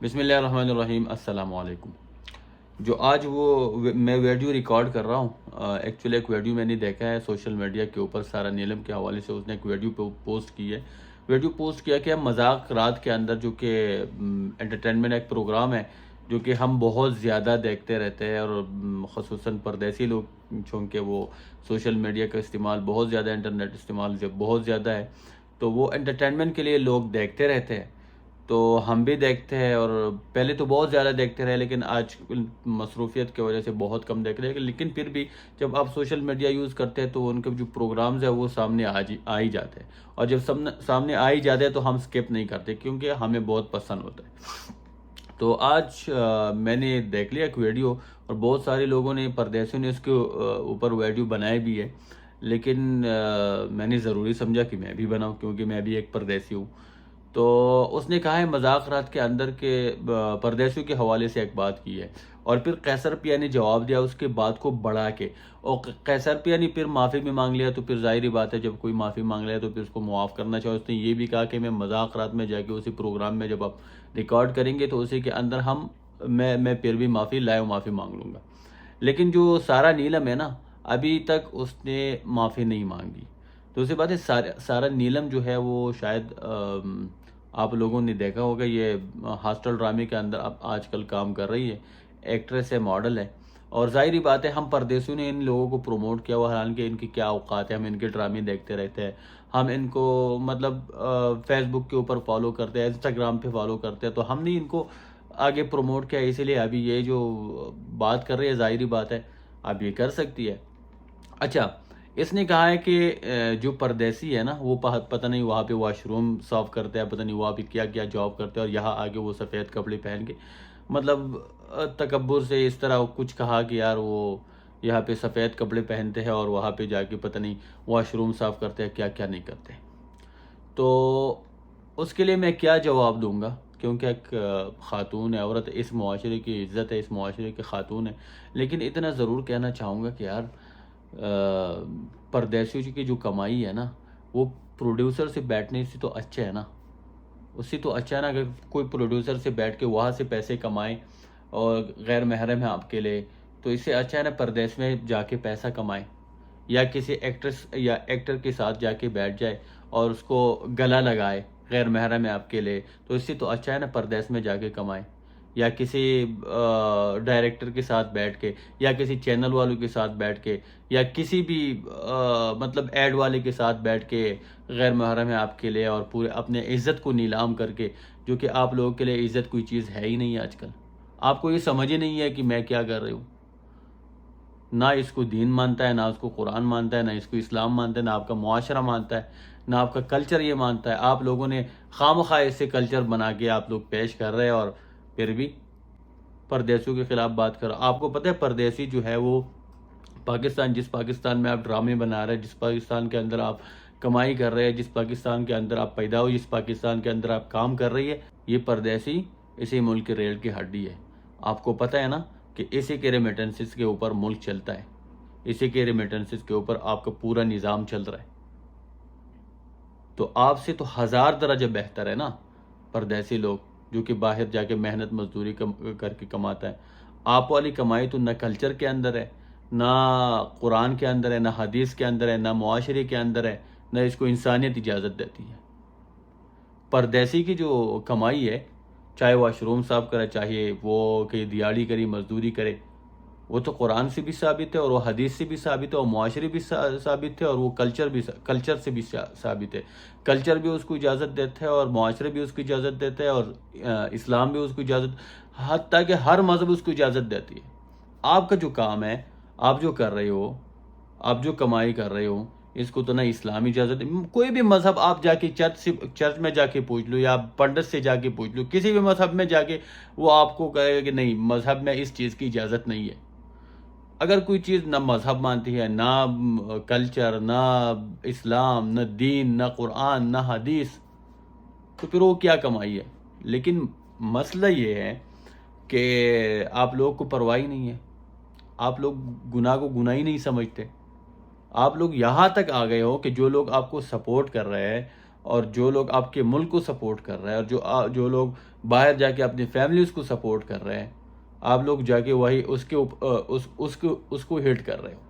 بسم اللہ الرحمن الرحیم، السلام علیکم۔ جو آج میں ویڈیو ریکارڈ کر رہا ہوں، ایکچولی ایک ویڈیو میں نے دیکھا ہے سوشل میڈیا کے اوپر، سارا نیلم کے حوالے سے اس نے ایک ویڈیو پوسٹ کی ہے۔ ویڈیو پوسٹ کیا کہ مذاق رات کے اندر، جو کہ انٹرٹینمنٹ ایک پروگرام ہے جو کہ ہم بہت زیادہ دیکھتے رہتے ہیں، اور خصوصاً پردیسی لوگ چونکہ وہ سوشل میڈیا کا استعمال بہت زیادہ، انٹرنیٹ استعمال بہت زیادہ ہے، تو وہ انٹرٹینمنٹ کے لیے لوگ دیکھتے رہتے ہیں۔ تو ہم بھی دیکھتے ہیں، اور پہلے تو بہت زیادہ دیکھتے رہے، لیکن آج مصروفیت کی وجہ سے بہت کم دیکھ رہے ہیں۔ لیکن پھر بھی جب آپ سوشل میڈیا یوز کرتے ہیں تو ان کے جو پروگرامز ہیں وہ سامنے آ ہی جاتے ہیں، اور جب سامنے آ ہی جاتے ہیں تو ہم سکپ نہیں کرتے، کیونکہ ہمیں بہت پسند ہوتا ہے۔ تو آج میں نے دیکھ لیا ایک ویڈیو، اور بہت سارے لوگوں نے، پردیسیوں نے اس کے اوپر ویڈیو بنائے بھی ہے، لیکن میں نے ضروری سمجھا کہ میں بھی بناؤں، کیونکہ میں بھی ایک پردیسی ہوں۔ تو اس نے کہا ہے مذاکرات کے اندر کے پردیسیوں کے حوالے سے ایک بات کی ہے، اور پھر قیصر پیا نے جواب دیا اس کے بات کو بڑھا کے، اور قیصر پیا نے پھر معافی بھی مانگ لیا۔ تو پھر ظاہری بات ہے، جب کوئی معافی مانگ لیا تو پھر اس کو معاف کرنا چاہیے۔ اس نے یہ بھی کہا کہ میں مذاکرات میں جا کے اسی پروگرام میں جب آپ ریکارڈ کریں گے تو اسی کے اندر میں پھر بھی معافی مانگ لوں گا۔ لیکن جو سارا نیلم ہے نا، ابھی تک اس نے معافی نہیں مانگی۔ دوسری بات ہے، سارا نیلم جو ہے وہ شاید آپ لوگوں نے دیکھا ہوگا، یہ ہاسٹل ڈرامے کے اندر اب آج کل کام کر رہی ہے، ایکٹریس ہے، ماڈل ہے، اور ظاہری بات ہے ہم پردیسیوں نے ان لوگوں کو پروموٹ کیا ہوا، حالانکہ ان کی کیا اوقات ہے، ہم ان کے ڈرامے دیکھتے رہتے ہیں، ہم ان کو مطلب فیس بک کے اوپر فالو کرتے ہیں، انسٹاگرام پہ فالو کرتے ہیں، تو ہم نے ان کو آگے پروموٹ کیا، اسی لیے ابھی یہ جو بات کر رہی ہے ظاہری بات ہے اب یہ کر سکتی ہے۔ اچھا، اس نے کہا ہے کہ جو پردیسی ہے نا، وہ پتہ نہیں وہاں پہ واش روم صاف کرتے ہیں، پتہ نہیں وہاں پہ کیا کیا جاب کرتے ہیں، اور یہاں آگے وہ سفید کپڑے پہن کے مطلب تکبر سے اس طرح کچھ کہا کہ یار وہ یہاں پہ سفید کپڑے پہنتے ہیں اور وہاں پہ جا کے پتہ نہیں واش روم صاف کرتے ہیں، کیا کیا نہیں کرتے۔ تو اس کے لیے میں کیا جواب دوں گا، کیونکہ ایک خاتون ہے، عورت ہے، اس معاشرے کی عزت ہے، اس معاشرے کی خاتون ہے۔ لیکن اتنا ضرور کہنا چاہوں گا کہ یار پردیسیوں کی جو کمائی ہے نا، وہ پروڈیوسر سے بیٹھنے سے تو اچھا ہے نا، اس سے تو اچھا ہے نا، اگر کوئی پروڈیوسر سے بیٹھ کے وہاں سے پیسے کمائے اور غیر محرم ہے آپ کے لیے، تو اس سے اچھا ہے نا پردیس میں جا کے پیسہ کمائے، یا کسی ایکٹریس یا ایکٹر کے ساتھ جا کے بیٹھ جائے اور اس کو گلا لگائے، غیر محرم ہے آپ کے لیے، تو اس سے تو اچھا ہے نا پردیس میں جا کے کمائے، یا کسی ڈائریکٹر کے ساتھ بیٹھ کے، یا کسی چینل والوں کے ساتھ بیٹھ کے، یا کسی بھی مطلب ایڈ والے کے ساتھ بیٹھ کے غیر محرم ہے آپ کے لیے، اور پورے اپنے عزت کو نیلام کر کے، جو کہ آپ لوگوں کے لیے عزت کوئی چیز ہے ہی نہیں ہے آج کل۔ آپ کو یہ سمجھ ہی نہیں ہے کہ میں کیا کر رہی ہوں، نہ اس کو دین مانتا ہے، نہ اس کو قرآن مانتا ہے، نہ اس کو اسلام مانتا ہے، نہ آپ کا معاشرہ مانتا ہے، نہ آپ کا کلچر یہ مانتا ہے۔ آپ لوگوں نے خواہ اسے کلچر بنا کے آپ لوگ پیش کر رہے ہیں، اور پھر بھی پردیسیوں کے خلاف بات کر رہا۔ آپ کو پتہ ہے پردیسی جو ہے وہ جس پاکستان میں آپ ڈرامے بنا رہے ہیں، جس پاکستان کے اندر آپ کمائی کر رہے ہیں، جس پاکستان کے اندر آپ پیدا ہوئی، جس پاکستان کے اندر آپ کام کر رہی ہے، یہ پردیسی اسی ملک کے ریڑھ کی ہڈی ہے۔ آپ کو پتہ ہے نا کہ اسی کے ریمیٹنسز کے اوپر ملک چلتا ہے، اسی کے ریمیٹنسز کے اوپر آپ کا پورا نظام چل رہا ہے۔ تو آپ سے تو ہزار درجہ بہتر ہے نا پردیسی لوگ، جو کہ باہر جا کے محنت مزدوری کر کے کماتا ہے۔ آپ والی کمائی تو نہ کلچر کے اندر ہے، نہ قرآن کے اندر ہے، نہ حدیث کے اندر ہے، نہ معاشرے کے اندر ہے، نہ اس کو انسانیت اجازت دیتی ہے۔ پردیسی کی جو کمائی ہے، چاہے واش روم صاف کرے، چاہے وہ کہ دیہڑی کری، مزدوری کرے، وہ تو قرآن سے بھی ثابت ہے، اور وہ حدیث سے بھی ثابت ہے، اور معاشرے بھی ثابت ہے، اور وہ کلچر سے بھی ثابت ہے۔ کلچر بھی اس کو اجازت دیتا ہے، اور معاشرے بھی اس کو اجازت دیتا ہے، اور اسلام بھی اس کو اجازت، حتیٰ کہ ہر مذہب اس کو اجازت دیتی ہے۔ آپ کا جو کام ہے، آپ جو کر رہے ہو، آپ جو کمائی کر رہے ہو، اس کو تو نہ اسلام اجازت، کوئی بھی مذہب آپ جا کے چرچ میں جا کے پوچھ لو، یا پنڈت سے جا کے پوچھ لو، کسی بھی مذہب میں جا کے وہ آپ کو کہے گا کہ نہیں، مذہب میں اس چیز کی اجازت نہیں ہے۔ اگر کوئی چیز نہ مذہب مانتی ہے، نہ کلچر، نہ اسلام، نہ دین، نہ قرآن، نہ حدیث، تو پھر وہ کیا کمائی ہے؟ لیکن مسئلہ یہ ہے کہ آپ لوگ کو پرواہ نہیں ہے، آپ لوگ گناہ کو گناہ ہی نہیں سمجھتے۔ آپ لوگ یہاں تک آ گئے ہو کہ جو لوگ آپ کو سپورٹ کر رہے ہیں، اور جو لوگ آپ کے ملک کو سپورٹ کر رہے ہیں، اور جو لوگ باہر جا کے اپنی فیملیز کو سپورٹ کر رہے ہیں، آپ لوگ جا کے وہی اس کو ہٹ کر رہے ہو۔